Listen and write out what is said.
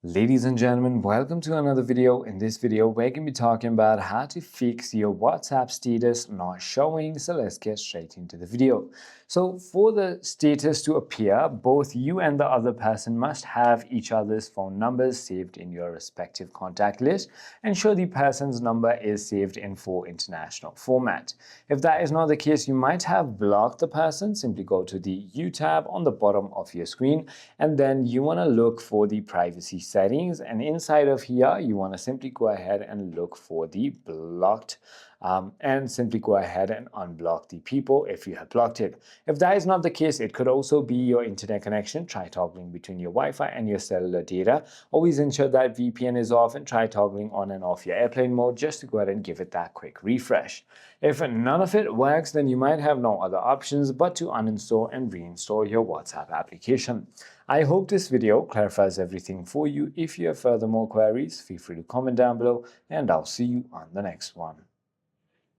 Ladies and gentlemen, welcome to another video. In this video, we're going to be talking about how to fix your WhatsApp status not showing. So let's get straight into the video. So for the status to appear, both you and the other person must have each other's phone numbers saved in your respective contact list. Ensure the person's number is saved in full international format. If that is not the case, you might have blocked the person. Simply go to the U tab on the bottom of your screen, and then you want to look for the privacy settings, and inside of here you want to simply go ahead and look for the blocked and simply go ahead and unblock the people if you have blocked it. If that is not the case, it could also be your internet connection. Try toggling between your Wi-Fi and your cellular data. Always ensure that VPN is off and try toggling on and off your airplane mode just to go ahead and give it that quick refresh. If none of it works, then you might have no other options but to uninstall and reinstall your WhatsApp application. I hope this video clarifies everything for you. If you have further more queries, feel free to comment down below, and I'll see you on the next one.